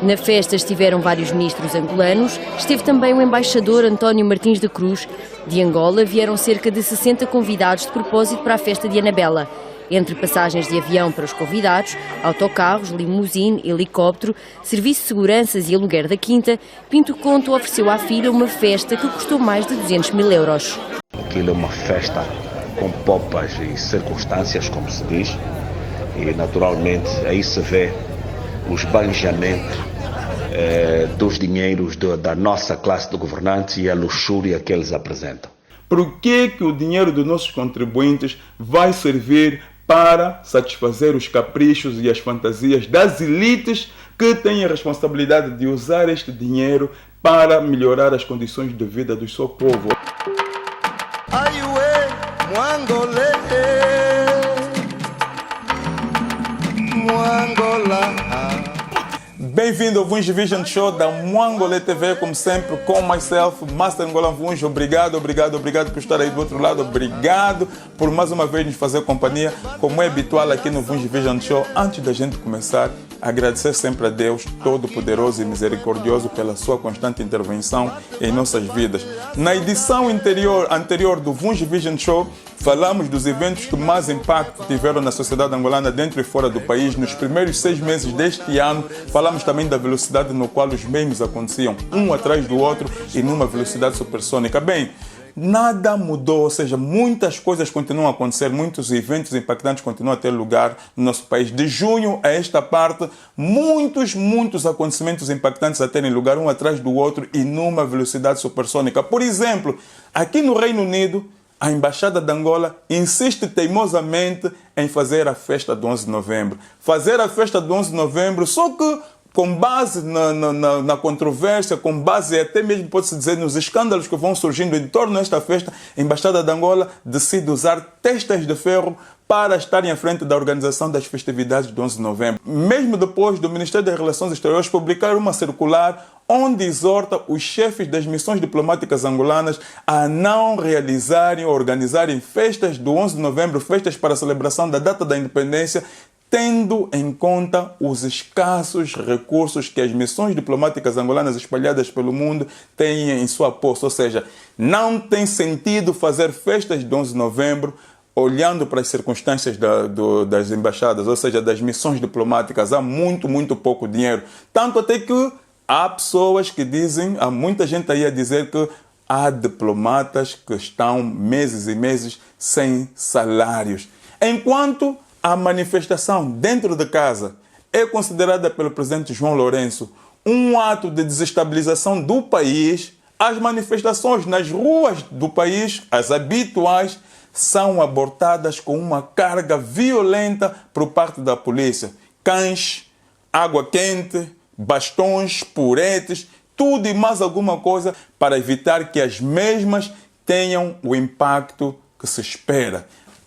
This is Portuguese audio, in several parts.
Na festa estiveram vários ministros angolanos, esteve também o embaixador António Martins da Cruz. De Angola vieram cerca de 60 convidados de propósito para a festa de Anabela. Entre passagens de avião para os convidados, autocarros, limusine, helicóptero, serviço de seguranças e aluguer da quinta, Pinto Conto ofereceu à filha uma festa que custou mais de 200 mil euros. Aquilo é uma festa com pompas e circunstâncias, como se diz, e naturalmente aí se vê o esbanjamento dos dinheiros da nossa classe de governantes e a luxúria que eles apresentam. Por que o dinheiro dos nossos contribuintes vai servir para satisfazer os caprichos e as fantasias das elites que têm a responsabilidade de usar este dinheiro para melhorar as condições de vida do seu povo? Bem-vindo ao Vunjo Vision Show da Mwangolé TV, como sempre, com myself, Master Ngolan Vunjo. Obrigado por estar aí do outro lado. Obrigado por mais uma vez nos fazer companhia, como é habitual aqui no Vunjo Vision Show. Antes da gente começar, agradecer sempre a Deus Todo-Poderoso e Misericordioso pela sua constante intervenção em nossas vidas. Na edição anterior do Vunjo Vision Show, falamos dos eventos que mais impacto tiveram na sociedade angolana dentro e fora do país. Nos primeiros 6 meses deste ano, falamos também da velocidade no qual os memes aconteciam, um atrás do outro e numa velocidade supersônica. Bem, nada mudou, ou seja, muitas coisas continuam a acontecer, muitos eventos impactantes continuam a ter lugar no nosso país. De junho a esta parte, muitos acontecimentos impactantes a terem lugar um atrás do outro e numa velocidade supersônica. Por exemplo, aqui no Reino Unido, a Embaixada de Angola insiste teimosamente em fazer a festa do 11 de novembro. Fazer a festa do 11 de novembro, só que com base na controvérsia, com base até mesmo, pode-se dizer, nos escândalos que vão surgindo em torno desta festa, a Embaixada de Angola decide usar testas de ferro para estarem à frente da organização das festividades do 11 de novembro. Mesmo depois do Ministério das Relações Exteriores publicar uma circular onde exorta os chefes das missões diplomáticas angolanas a não realizarem ou organizarem festas do 11 de novembro, festas para a celebração da data da independência, tendo em conta os escassos recursos que as missões diplomáticas angolanas espalhadas pelo mundo têm em sua posse. Ou seja, não tem sentido fazer festas de 11 de novembro olhando para as circunstâncias das embaixadas, ou seja, das missões diplomáticas. Há muito pouco dinheiro. Tanto até que há pessoas que dizem, há muita gente aí a dizer que há diplomatas que estão meses e meses sem salários. Enquanto a manifestação dentro de casa é considerada pelo presidente João Lourenço um ato de desestabilização do país, as manifestações nas ruas do país, as habituais, são abortadas com uma carga violenta por parte da polícia. Cães, água quente, bastões, puretes, tudo e mais alguma coisa para evitar que as mesmas tenham o impacto que se espera.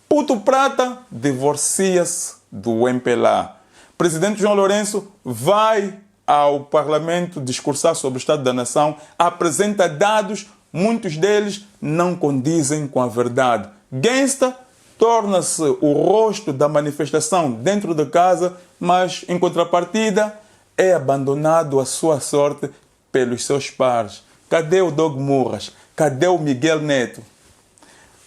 Puto Prata divorcia-se do MPLA. Presidente João Lourenço vai ao Parlamento discursar sobre o Estado da Nação, apresenta dados, muitos deles não condizem com a verdade. Gangsta torna-se o rosto da manifestação dentro de casa, mas, em contrapartida, é abandonado à sua sorte pelos seus pares. Cadê o Doug Murras? Cadê o Miguel Neto?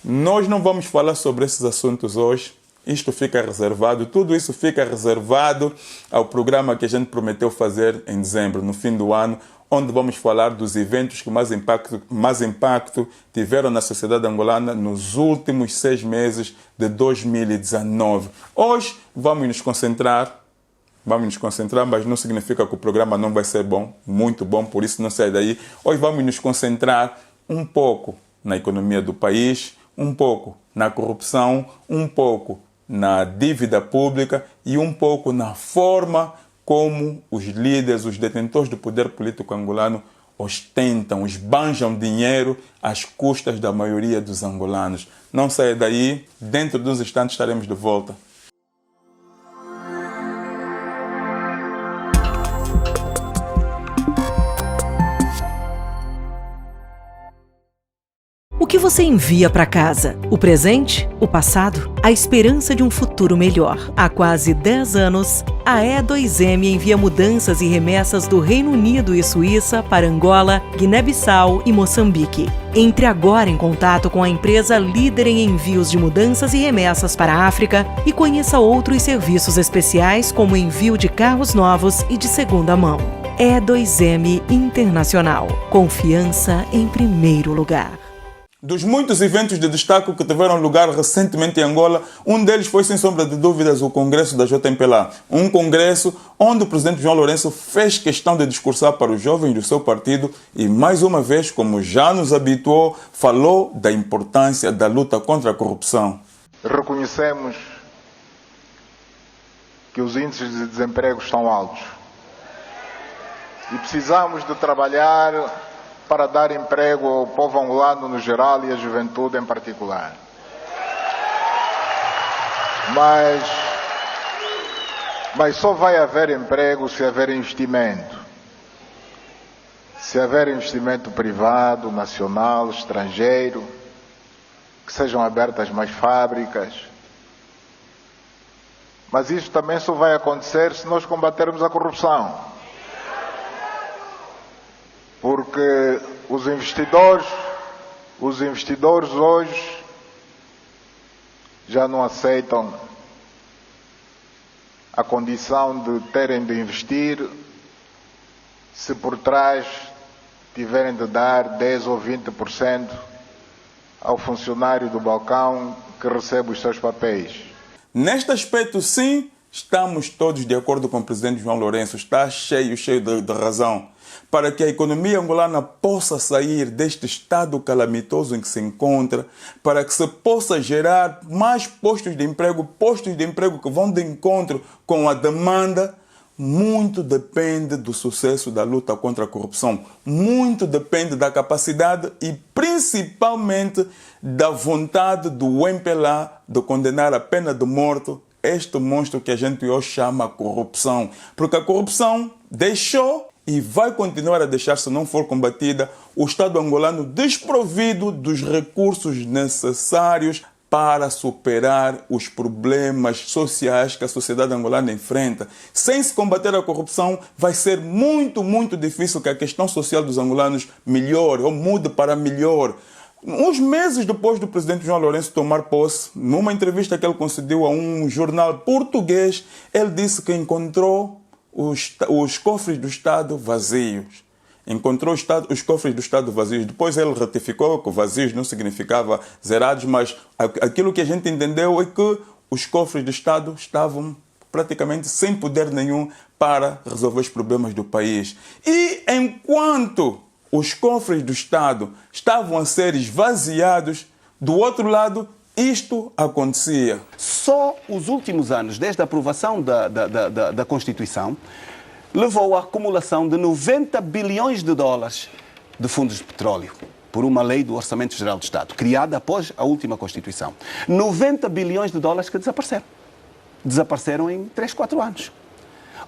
Nós não vamos falar sobre esses assuntos hoje. Isto fica reservado, tudo isso fica reservado ao programa que a gente prometeu fazer em dezembro, no fim do ano, onde vamos falar dos eventos que mais impacto tiveram na sociedade angolana nos últimos 6 meses de 2019. Hoje vamos nos concentrar, mas não significa que o programa não vai ser bom, muito bom, por isso não sai daí. Hoje vamos nos concentrar um pouco na economia do país, um pouco na corrupção, um pouco na dívida pública e um pouco na forma como os líderes, os detentores do poder político angolano ostentam, esbanjam dinheiro às custas da maioria dos angolanos. Não saia daí, dentro de uns instantes estaremos de volta. O que você envia para casa? O presente? O passado? A esperança de um futuro melhor. Há quase 10 anos, a E2M envia mudanças e remessas do Reino Unido e Suíça para Angola, Guiné-Bissau e Moçambique. Entre agora em contato com a empresa líder em envios de mudanças e remessas para a África e conheça outros serviços especiais como envio de carros novos e de segunda mão. E2M Internacional. Confiança em primeiro lugar. Dos muitos eventos de destaque que tiveram lugar recentemente em Angola, um deles foi, sem sombra de dúvidas, o Congresso da JMPLA. Um congresso onde o presidente João Lourenço fez questão de discursar para os jovens do seu partido e, mais uma vez, como já nos habituou, falou da importância da luta contra a corrupção. Reconhecemos que os índices de desemprego estão altos e precisamos de trabalhar para dar emprego ao povo angolano no geral e à juventude em particular. Mas só vai haver emprego se haver investimento. Se haver investimento privado, nacional, estrangeiro, que sejam abertas mais fábricas. Mas isso também só vai acontecer se nós combatermos a corrupção. Porque os investidores hoje já não aceitam a condição de terem de investir se por trás tiverem de dar 10 ou 20% ao funcionário do balcão que recebe os seus papéis. Neste aspecto, sim, estamos todos de acordo com o presidente João Lourenço. Está cheio de razão. Para que a economia angolana possa sair deste estado calamitoso em que se encontra, para que se possa gerar mais postos de emprego que vão de encontro com a demanda, muito depende do sucesso da luta contra a corrupção. Muito depende da capacidade e principalmente da vontade do MPLA de condenar a pena de morte este monstro que a gente hoje chama corrupção. Porque a corrupção deixou e vai continuar a deixar, se não for combatida, o Estado angolano desprovido dos recursos necessários para superar os problemas sociais que a sociedade angolana enfrenta. Sem se combater a corrupção, vai ser muito difícil que a questão social dos angolanos melhore ou mude para melhor. Uns meses depois do presidente João Lourenço tomar posse, numa entrevista que ele concedeu a um jornal português, ele disse que encontrou os cofres do Estado vazios. Encontrou os cofres do Estado vazios. Depois ele ratificou que vazios não significava zerados, mas aquilo que a gente entendeu é que os cofres do Estado estavam praticamente sem poder nenhum para resolver os problemas do país. E enquanto os cofres do Estado estavam a ser esvaziados, do outro lado, isto acontecia. Só os últimos anos, desde a aprovação da Constituição, levou à acumulação de 90 bilhões de dólares de fundos de petróleo, por uma lei do Orçamento Geral do Estado, criada após a última Constituição. 90 bilhões de dólares que desapareceram. Desapareceram em 3, 4 anos.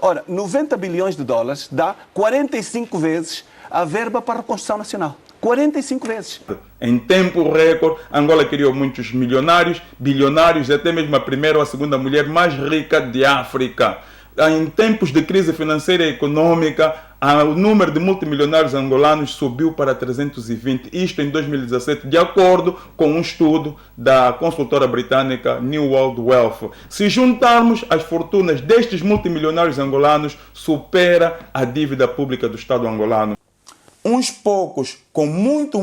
Ora, 90 bilhões de dólares dá 45 vezes a verba para a reconstrução nacional. 45 vezes. Em tempo recorde, Angola criou muitos milionários, bilionários, até mesmo a primeira ou a segunda mulher mais rica de África. Em tempos de crise financeira e econômica, o número de multimilionários angolanos subiu para 320, isto em 2017, de acordo com um estudo da consultora britânica New World Wealth. Se juntarmos as fortunas destes multimilionários angolanos, supera a dívida pública do Estado angolano. Uns poucos com muito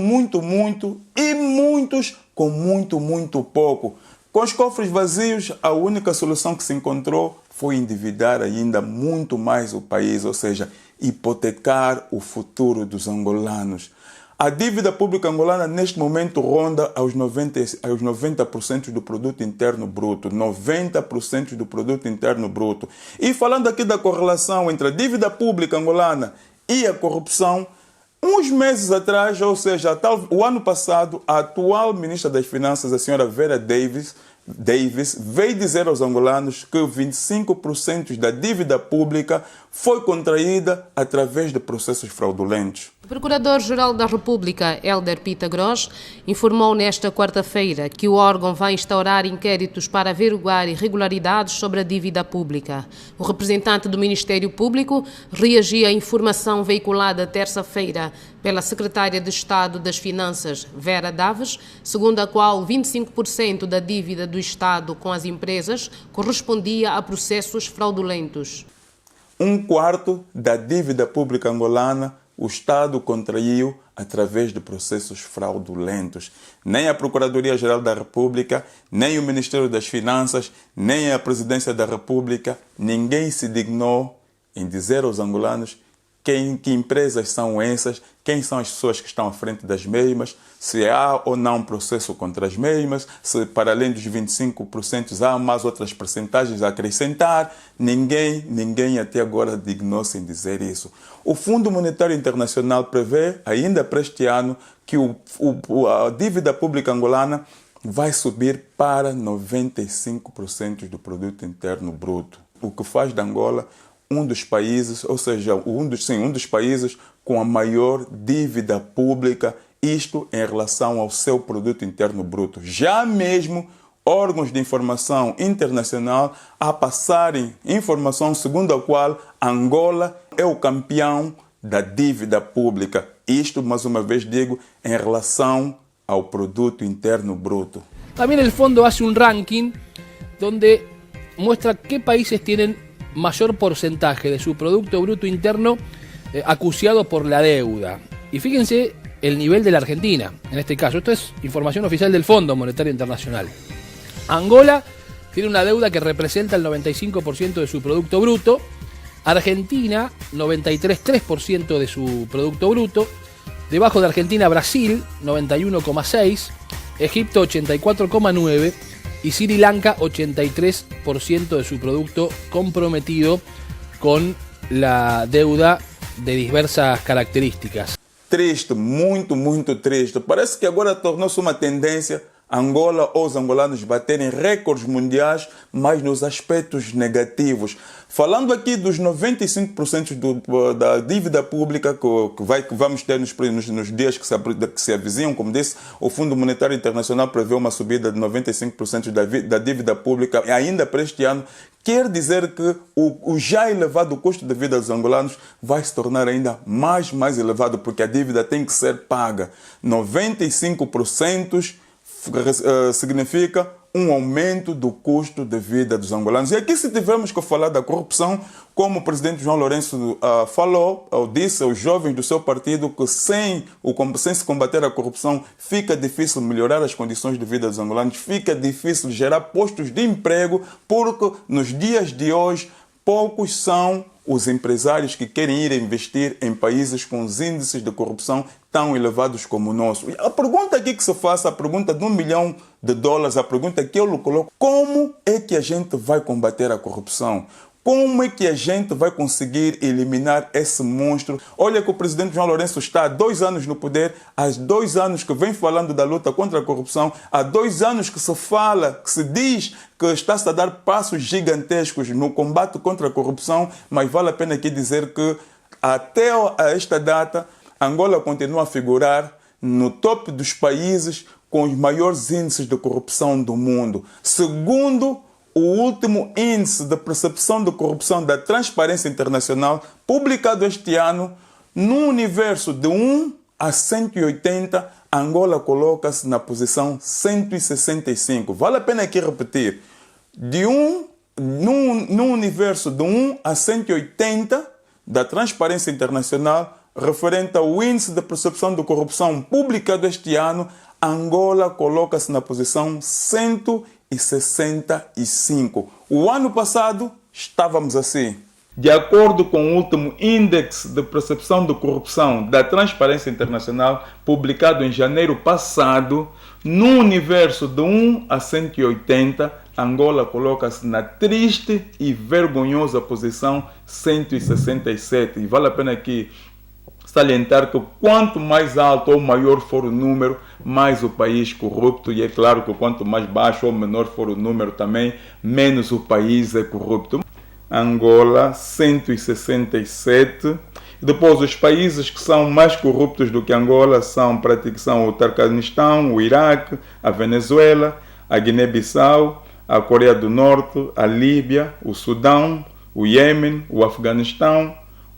e muitos com muito pouco. Com os cofres vazios, a única solução que se encontrou foi endividar ainda muito mais o país, ou seja, hipotecar o futuro dos angolanos. A dívida pública angolana neste momento ronda aos 90% do produto interno bruto. 90% do produto interno bruto. E falando aqui da correlação entre a dívida pública angolana e a corrupção, uns meses atrás, ou seja, o ano passado, a atual ministra das Finanças, a senhora Vera Davis, Davis veio dizer aos angolanos que 25% da dívida pública foi contraída através de processos fraudulentos. O Procurador-Geral da República, Hélder Pita Gross, informou nesta quarta-feira que o órgão vai instaurar inquéritos para averiguar irregularidades sobre a dívida pública. O representante do Ministério Público reagia à informação veiculada terça-feira pela Secretária de Estado das Finanças, Vera Daves, segundo a qual 25% da dívida do Estado com as empresas correspondia a processos fraudulentos. 1/4 da dívida pública angolana o Estado contraiu através de processos fraudulentos. Nem a Procuradoria-Geral da República, nem o Ministério das Finanças, nem a Presidência da República, ninguém se dignou em dizer aos angolanos que empresas são essas, quem são as pessoas que estão à frente das mesmas, se há ou não processo contra as mesmas, se para além dos 25% há mais outras percentagens a acrescentar. Ninguém até agora dignou-se em dizer isso. O Fundo Monetário Internacional prevê, ainda para este ano, que a dívida pública angolana vai subir para 95% do produto interno bruto, o que faz de Angola um dos países, ou seja, um dos países com a maior dívida pública, isto em relação ao seu produto interno bruto. Já mesmo órgãos de informação internacional a passarem informação segundo a qual Angola é o campeão da dívida pública. Isto, mais uma vez digo, em relação ao produto interno bruto. También el fondo hace un ranking donde muestra qué países tienen mayor porcentaje de su Producto Bruto Interno acuciado por la deuda. Y fíjense el nivel de la Argentina, en este caso. Esto es información oficial del Fondo Monetario Internacional. Angola tiene una deuda que representa el 95% de su Producto Bruto. Argentina, 93,3% de su Producto Bruto. Debajo de Argentina, Brasil, 91,6%. Egipto, 84,9%. Y Sri Lanka, 83% de su producto comprometido con la deuda de diversas características. Triste, muito triste. Parece que agora tornou-se uma tendência Angola ou os angolanos baterem recordes mundiais, mas nos aspectos negativos. Falando aqui dos 95% da dívida pública que vamos ter nos dias que se avizinham, como disse, o Fundo Monetário Internacional prevê uma subida de 95% da dívida pública ainda para este ano. Quer dizer que o já elevado custo de vida dos angolanos vai se tornar ainda mais elevado, porque a dívida tem que ser paga. 95% significa um aumento do custo de vida dos angolanos. E aqui, se tivermos que falar da corrupção, como o presidente João Lourenço falou, ou disse aos jovens do seu partido que sem se combater a corrupção fica difícil melhorar as condições de vida dos angolanos, fica difícil gerar postos de emprego, porque nos dias de hoje poucos são os empresários que querem ir investir em países com os índices de corrupção tão elevados como o nosso. A pergunta aqui que se faça, a pergunta de $1 milhão, a pergunta que eu lhe coloco: como é que a gente vai combater a corrupção? Como é que a gente vai conseguir eliminar esse monstro? Olha que o presidente João Lourenço está há 2 anos no poder, há 2 anos que vem falando da luta contra a corrupção, há 2 anos que se fala, que se diz que está-se a dar passos gigantescos no combate contra a corrupção, mas vale a pena aqui dizer que até esta data, Angola continua a figurar no top dos países com os maiores índices de corrupção do mundo. Segundo o último índice de percepção de corrupção da Transparência Internacional, publicado este ano, no universo de 1 a 180, Angola coloca-se na posição 165. Vale a pena aqui repetir. No universo de 1 a 180 da Transparência Internacional, referente ao índice de percepção de corrupção publicado este ano, Angola coloca-se na posição 165. O ano passado estávamos assim. De acordo com o último índice de percepção de corrupção da Transparência Internacional, publicado em janeiro passado, no universo de 1 a 180, Angola coloca-se na triste e vergonhosa posição 167. E vale a pena aqui salientar que quanto mais alto ou maior for o número, mais o país corrupto, e é claro que quanto mais baixo ou menor for o número também, menos o país é corrupto. Angola, 167. Depois, os países que são mais corruptos do que Angola são o Turquemenistão, o Iraque, a Venezuela, a Guiné-Bissau, a Coreia do Norte, a Líbia, o Sudão, o Iêmen, o Afeganistão,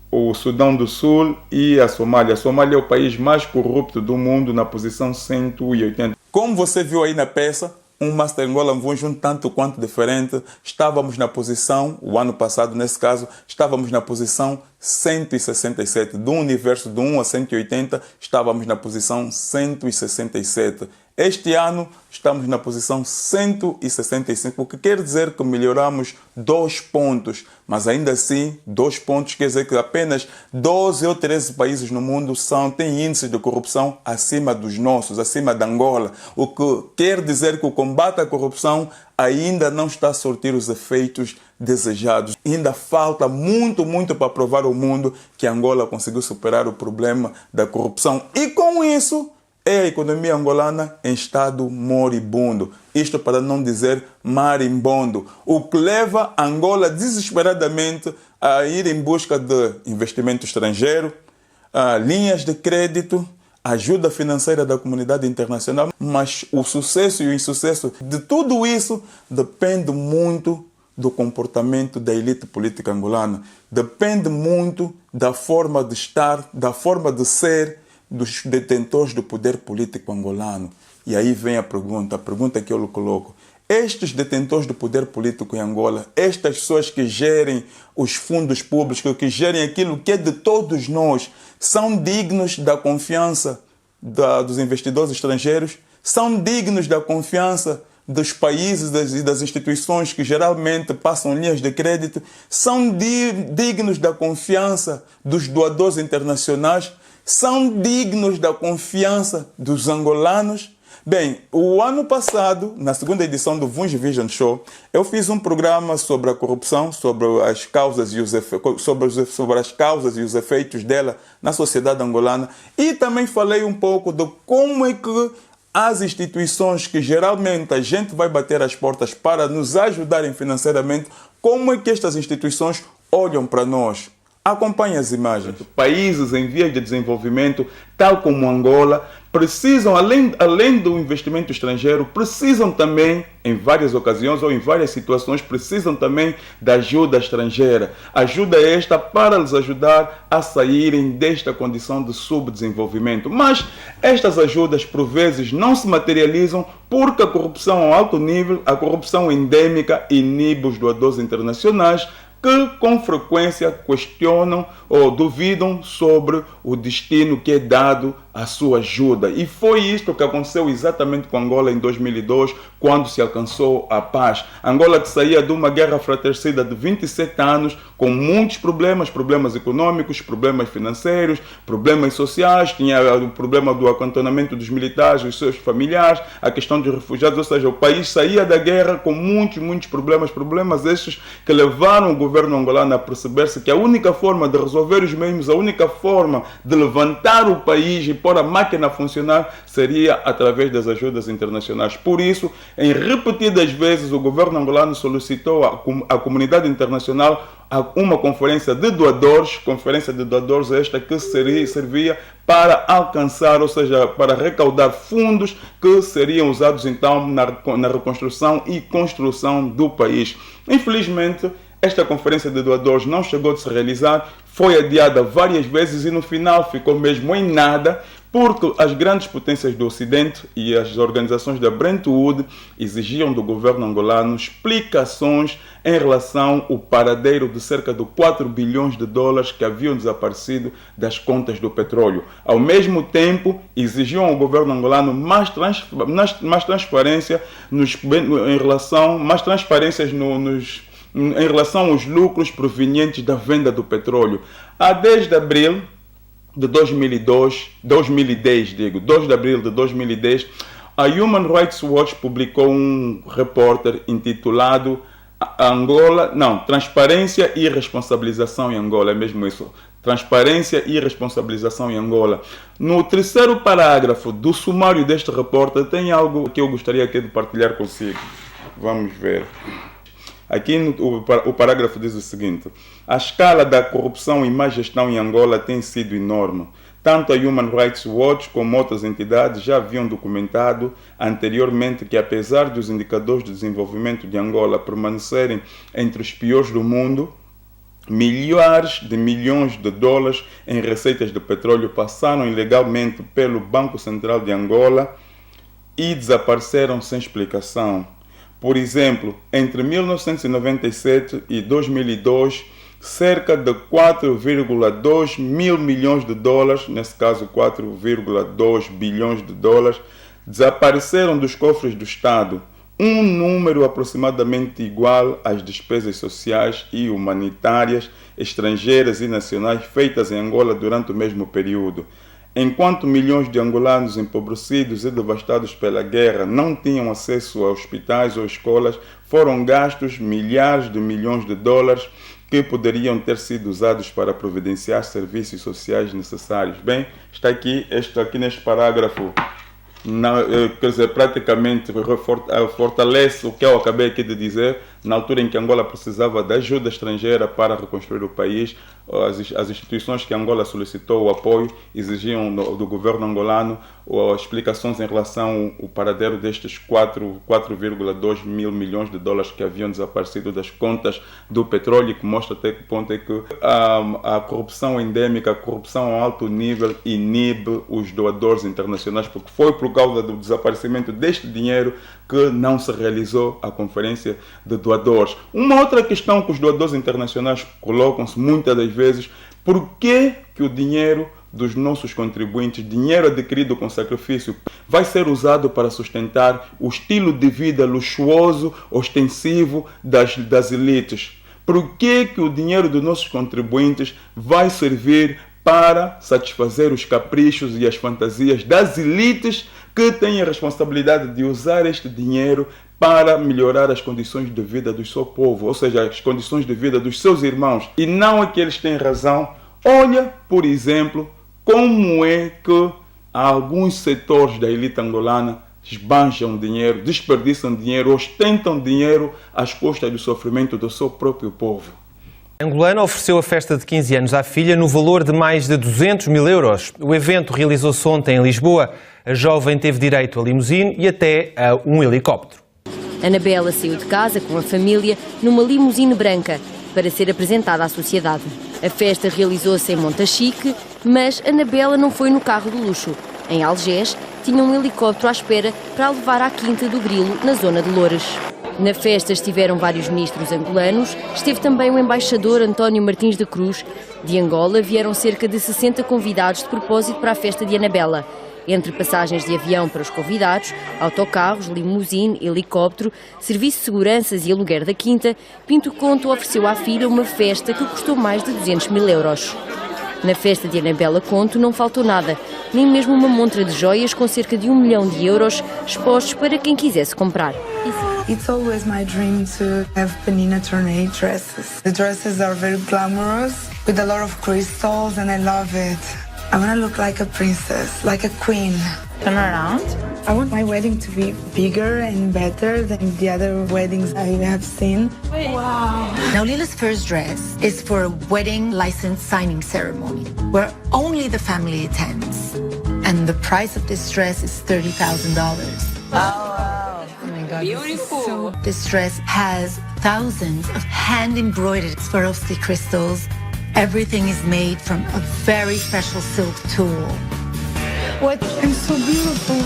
o Sudão do Sul e a Somália. A Somália é o país mais corrupto do mundo, na posição 180. Como você viu aí na peça, um Master Angola Mvunja um tanto quanto diferente. Estávamos na posição, o ano passado nesse caso, estávamos na posição 167. Do universo de 1 a 180, estávamos na posição 167. Este ano estamos na posição 165, o que quer dizer que melhoramos 2 pontos. Mas ainda assim, 2 pontos quer dizer que apenas 12 ou 13 países no mundo têm índices de corrupção acima dos nossos, acima da Angola. O que quer dizer que o combate à corrupção ainda não está a surtir os efeitos desejados. Ainda falta muito para provar ao mundo que Angola conseguiu superar o problema da corrupção. E com isso, é a economia angolana em estado moribundo. Isto para não dizer marimbondo. O que leva Angola desesperadamente a ir em busca de investimento estrangeiro, linhas de crédito, ajuda financeira da comunidade internacional. Mas o sucesso e o insucesso de tudo isso depende muito do comportamento da elite política angolana. Depende muito da forma de estar, da forma de ser dos detentores do poder político angolano. E aí vem a pergunta que eu lhe coloco. Estes detentores do poder político em Angola, estas pessoas que gerem os fundos públicos, que gerem aquilo que é de todos nós, são dignos da confiança dos investidores estrangeiros? São dignos da confiança dos países e das instituições que geralmente passam linhas de crédito? São dignos da confiança dos doadores internacionais? São dignos da confiança dos angolanos? Bem, o ano passado, na segunda edição do Vunja Vision Show, eu fiz um programa sobre a corrupção, sobre as causas e os efeitos dela na sociedade angolana, e também falei um pouco de como é que as instituições que geralmente a gente vai bater as portas para nos ajudarem financeiramente, como é que estas instituições olham para nós. Acompanhe as imagens. Países em vias de desenvolvimento, tal como Angola, precisam, além do investimento estrangeiro, precisam também, em várias ocasiões ou em várias situações, precisam também da ajuda estrangeira. Ajuda esta para lhes ajudar a saírem desta condição de subdesenvolvimento. Mas estas ajudas, por vezes, não se materializam porque a corrupção a alto nível, a corrupção endêmica, inibe os doadores internacionais, que com frequência questionam ou duvidam sobre o destino que é dado à sua ajuda. E foi isto que aconteceu exatamente com Angola em 2002, quando se alcançou a paz. Angola que saía de uma guerra fratricida de 27 anos, com muitos problemas econômicos, problemas financeiros, problemas sociais, tinha o problema do acantonamento dos militares, os seus familiares, a questão dos refugiados, ou seja, o país saía da guerra com muitos problemas estes que levaram o governo angolano a perceber-se que a única forma de resolver os mesmos, a única forma de levantar o país e pôr a máquina a funcionar seria através das ajudas internacionais. Por isso, em repetidas vezes, o governo angolano solicitou à comunidade internacional uma conferência de doadores esta que servia para alcançar, ou seja, para recaudar fundos que seriam usados então na reconstrução e construção do país. Infelizmente, esta conferência de doadores não chegou a se realizar, foi adiada várias vezes e no final ficou mesmo em nada, porque as grandes potências do Ocidente e as organizações da Bretton Woods exigiam do governo angolano explicações em relação ao paradeiro de cerca de 4 bilhões de dólares que haviam desaparecido das contas do petróleo. Ao mesmo tempo, exigiam ao governo angolano mais transparência em relação aos lucros provenientes da venda do petróleo. A 10 de abril de 2010, 2 de abril de 2010, a Human Rights Watch publicou um repórter intitulado Transparência e Responsabilização em Angola, é mesmo isso. transparência e responsabilização em Angola. No terceiro parágrafo do sumário deste repórter tem algo que eu gostaria aqui de partilhar consigo. Vamos ver. Aqui o parágrafo diz o seguinte: a escala da corrupção e má gestão em Angola tem sido enorme. Tanto a Human Rights Watch como outras entidades já haviam documentado anteriormente que, apesar dos indicadores de desenvolvimento de Angola permanecerem entre os piores do mundo, milhares de milhões de dólares em receitas de petróleo passaram ilegalmente pelo Banco Central de Angola e desapareceram sem explicação. Por exemplo, entre 1997 e 2002, cerca de 4,2 mil milhões de dólares, nesse caso 4,2 bilhões de dólares, desapareceram dos cofres do Estado, um número aproximadamente igual às despesas sociais e humanitárias estrangeiras e nacionais feitas em Angola durante o mesmo período. Enquanto milhões de angolanos empobrecidos e devastados pela guerra não tinham acesso a hospitais ou escolas, foram gastos milhares de milhões de dólares que poderiam ter sido usados para providenciar serviços sociais necessários. Bem, está aqui neste parágrafo, quer dizer, praticamente fortalece o que eu acabei aqui de dizer. Na altura em que Angola precisava de ajuda estrangeira para reconstruir o país, as instituições que Angola solicitou o apoio exigiam do governo angolano explicações em relação ao paradeiro destes 4,2 mil milhões de dólares que haviam desaparecido das contas do petróleo, que mostra até que ponto é que a corrupção endêmica, a corrupção a alto nível inibe os doadores internacionais, porque foi por causa do desaparecimento deste dinheiro que não se realizou a conferência de doadores. Uma outra questão que os doadores internacionais colocam-se muitas das vezes: por que o dinheiro dos nossos contribuintes, dinheiro adquirido com sacrifício, vai ser usado para sustentar o estilo de vida luxuoso, ostensivo das elites? Por que o dinheiro dos nossos contribuintes vai servir para satisfazer os caprichos e as fantasias das elites que têm a responsabilidade de usar este dinheiro para melhorar as condições de vida do seu povo, ou seja, as condições de vida dos seus irmãos? E não é que eles têm razão. Olha, por exemplo, como é que alguns setores da elite angolana esbanjam dinheiro, desperdiçam dinheiro, ostentam dinheiro às custas do sofrimento do seu próprio povo. A angolana ofereceu a festa de 15 anos à filha no valor de mais de 200 mil euros. O evento realizou-se ontem em Lisboa. A jovem teve direito a limusine e até a um helicóptero. Anabela saiu de casa com a família numa limusine branca para ser apresentada à sociedade. A festa realizou-se em Montachique, mas Anabela não foi no carro de luxo. Em Algés, tinha um helicóptero à espera para a levar à Quinta do Grilo, na zona de Loures. Na festa estiveram vários ministros angolanos, esteve também o embaixador António Martins de Cruz. De Angola vieram cerca de 60 convidados de propósito para a festa de Anabela. Entre passagens de avião para os convidados, autocarros, limusine, helicóptero, serviço de seguranças e aluguer da Quinta, Pinto Conto ofereceu à filha uma festa que custou mais de 200 mil euros. Na festa de Anabela Conto não faltou nada, nem mesmo uma montra de joias com cerca de 1 milhão de euros expostos para quem quisesse comprar. It's always my dream to have Penina Tornay dresses. The dresses are very glamorous, with a lot of crystals, and I love it. I want to look like a princess, like a queen. Turn around. I want my wedding to be bigger and better than the other weddings I have seen. Wow. Now, Lila's first dress is for a wedding license signing ceremony where only the family attends. And the price of this dress is $30,000. Oh, wow. Oh my God. Beautiful. This dress has thousands of hand-embroidered Swarovski crystals. Everything is made from a very special silk tulle. What? I'm so beautiful.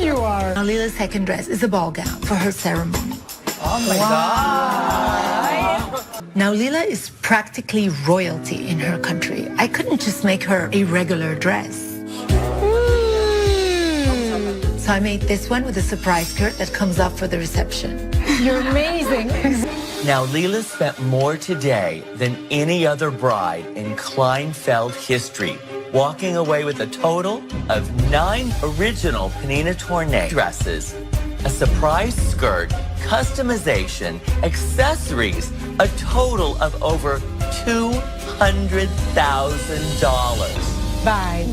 You are. Now, Lila's second dress is a ball gown for her ceremony. Oh my God. Now, Lila is practically royalty in her country. I couldn't just make her a regular dress. So I made this one with a surprise skirt that comes up for the reception. You're amazing. Now, Lila spent more today than any other bride in Kleinfeld history, walking away with a total of 9 original Penina Tornay dresses, a surprise skirt, customization, accessories, a total of over Bye.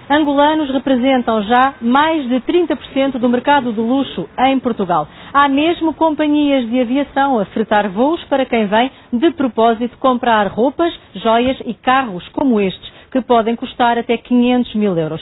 Angolanos representam já mais de 30% do mercado do luxo em Portugal. Há mesmo companhias de aviação a fretar voos para quem vem de propósito comprar roupas, joias e carros como estes, que podem custar até 500 mil euros.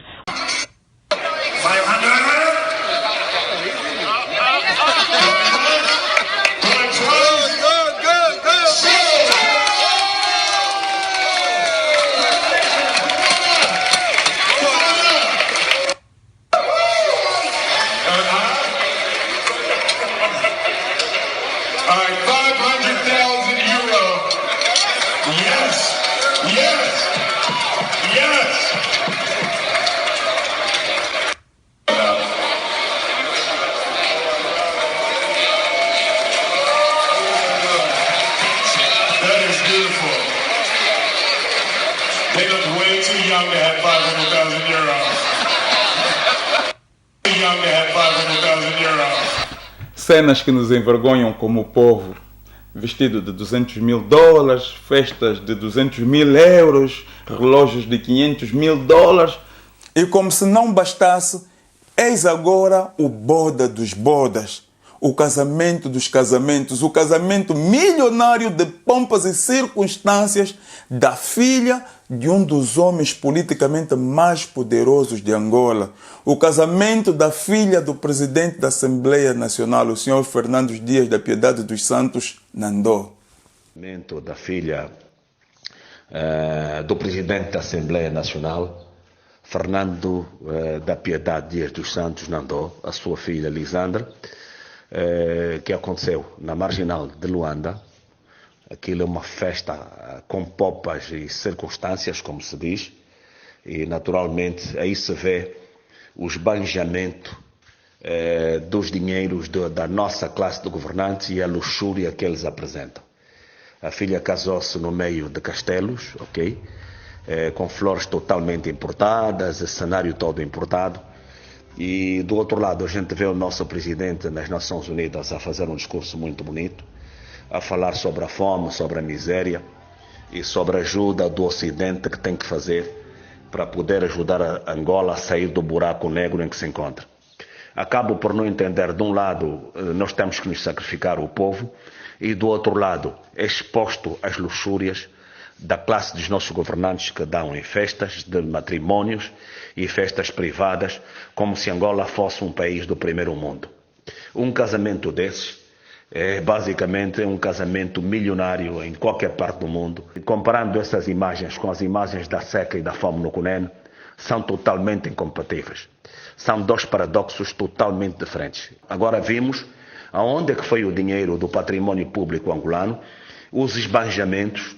Cenas que nos envergonham como povo, vestido de 200 mil dólares, festas de 200 mil euros, relógios de 500 mil dólares. E como se não bastasse, eis agora o boda dos bodas, o casamento dos casamentos, o casamento milionário de pompas e circunstâncias da filha de um dos homens politicamente mais poderosos de Angola. O casamento da filha do presidente da Assembleia Nacional, o senhor Fernando Dias da Piedade dos Santos, Nandó. O casamento da filha do presidente da Assembleia Nacional, Fernando da Piedade Dias dos Santos, Nandó, a sua filha Lisandra, que aconteceu na Marginal de Luanda. Aquilo é uma festa com pompas e circunstâncias, como se diz, e naturalmente aí se vê o esbanjamento dos dinheiros da nossa classe de governantes e a luxúria que eles apresentam. A filha casou-se no meio de castelos, ok? Com flores totalmente importadas, cenário todo importado. E do outro lado a gente vê o nosso presidente nas Nações Unidas a fazer um discurso muito bonito, a falar sobre a fome, sobre a miséria e sobre a ajuda do Ocidente que tem que fazer para poder ajudar a Angola a sair do buraco negro em que se encontra. Acabo por não entender, de um lado, nós temos que nos sacrificar o povo, e do outro lado, é exposto às luxúrias da classe dos nossos governantes que dão em festas de matrimónios e festas privadas, como se Angola fosse um país do primeiro mundo. Um casamento desses é basicamente um casamento milionário em qualquer parte do mundo. Comparando essas imagens com as imagens da seca e da fome no Cunene, são totalmente incompatíveis. São dois paradoxos totalmente diferentes. Agora vimos aonde é que foi o dinheiro do património público angolano, os esbanjamentos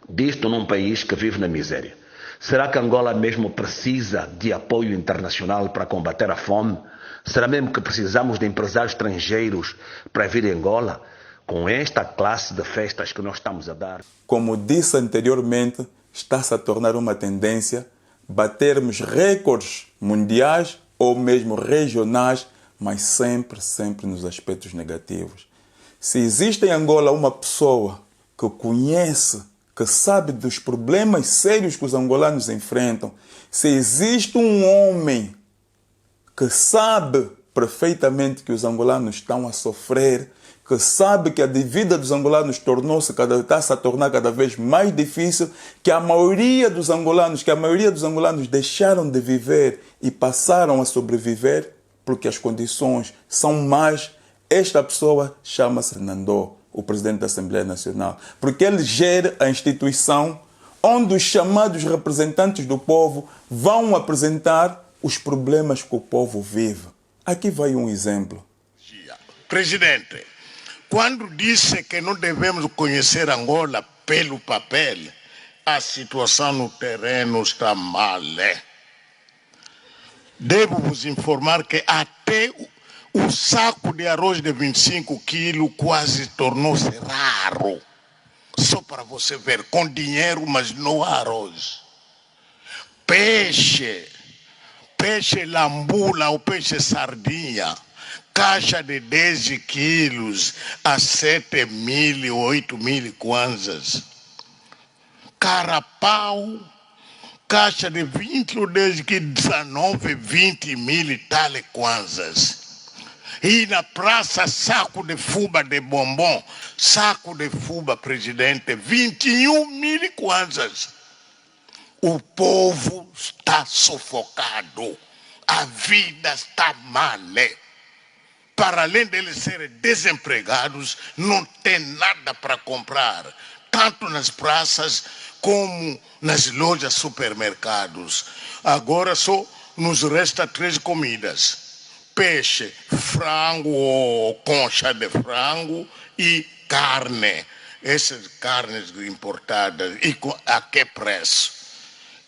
disto num país que vive na miséria. Será que Angola mesmo precisa de apoio internacional para combater a fome? Será mesmo que precisamos de empresários estrangeiros para vir a Angola com esta classe de festas que nós estamos a dar? Como disse anteriormente, está-se a tornar uma tendência batermos recordes mundiais ou mesmo regionais, mas sempre nos aspectos negativos. Se existe em Angola uma pessoa que conhece, que sabe dos problemas sérios que os angolanos enfrentam, se existe um homem que sabe perfeitamente que os angolanos estão a sofrer, que sabe que a vida dos angolanos está-se a tornar cada vez mais difícil, que a maioria dos angolanos deixaram de viver e passaram a sobreviver porque as condições são más, esta pessoa chama-se Nandó, o presidente da Assembleia Nacional, porque ele gera a instituição onde os chamados representantes do povo vão apresentar os problemas que o povo vive. Aqui vai um exemplo. Presidente, quando disse que não devemos conhecer Angola pelo papel, a situação no terreno está mal. Devo vos informar que até o saco de arroz de 25 quilos quase tornou-se raro. Só para você ver, com dinheiro, mas não há arroz. Peixe lambula ou peixe sardinha, caixa de 10 quilos a 7 mil, 8 mil kwanzas. carapau, caixa de 20 desde que 19, 20 mil e tal kwanzas. E na praça, saco de fuba de bombom, saco de fuba, presidente, 21 mil kwanzas. O povo está sufocado, a vida está mal. Para além deles serem desempregados, não tem nada para comprar, tanto nas praças como nas lojas, supermercados. Agora só nos resta 3 comidas: peixe, frango ou concha de frango e carne. Essas carnes importadas, e a que preço?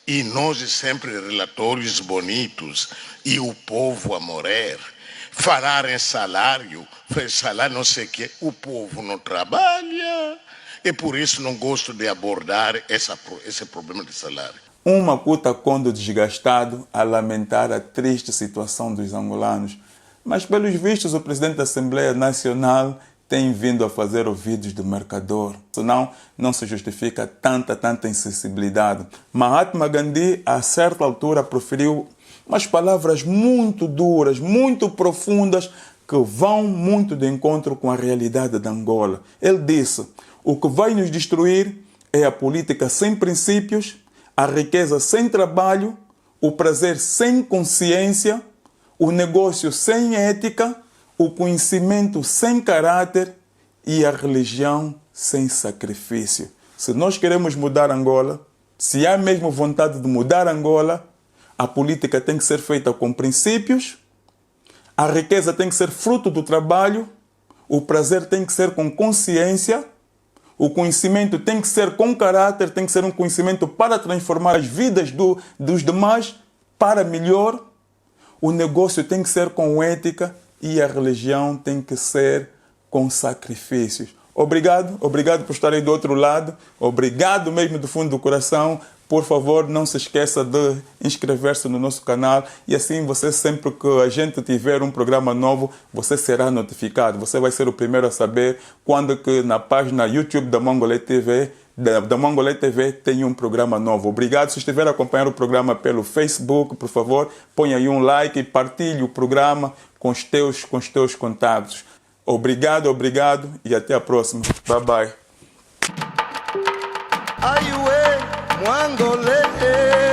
E nós sempre relatórios bonitos e o povo a morrer. Falar em salário não sei o quê, o povo não trabalha. E por isso não gosto de abordar esse problema de salário. Um Makuta Kondo desgastado a lamentar a triste situação dos angolanos. Mas, pelos vistos, o presidente da Assembleia Nacional tem vindo a fazer ouvidos de mercador. Senão, não se justifica tanta insensibilidade. Mahatma Gandhi, a certa altura, proferiu umas palavras muito duras, muito profundas, que vão muito de encontro com a realidade da Angola. Ele disse: o que vai nos destruir é a política sem princípios, a riqueza sem trabalho, o prazer sem consciência, o negócio sem ética, o conhecimento sem caráter e a religião sem sacrifício. Se nós queremos mudar Angola, se há mesmo vontade de mudar Angola, a política tem que ser feita com princípios, a riqueza tem que ser fruto do trabalho, o prazer tem que ser com consciência, o conhecimento tem que ser com caráter, tem que ser um conhecimento para transformar as vidas dos demais para melhor, o negócio tem que ser com ética e a religião tem que ser com sacrifícios. Obrigado por estarem do outro lado, obrigado mesmo do fundo do coração. Por favor, não se esqueça de inscrever-se no nosso canal e assim você, sempre que a gente tiver um programa novo, você será notificado. Você vai ser o primeiro a saber quando que na página YouTube da Mongolê TV, tem um programa novo. Obrigado. Se estiver a acompanhar o programa pelo Facebook, por favor, ponha aí um like e partilhe o programa com os teus contatos. Obrigado e até a próxima. Bye bye. Mongolê.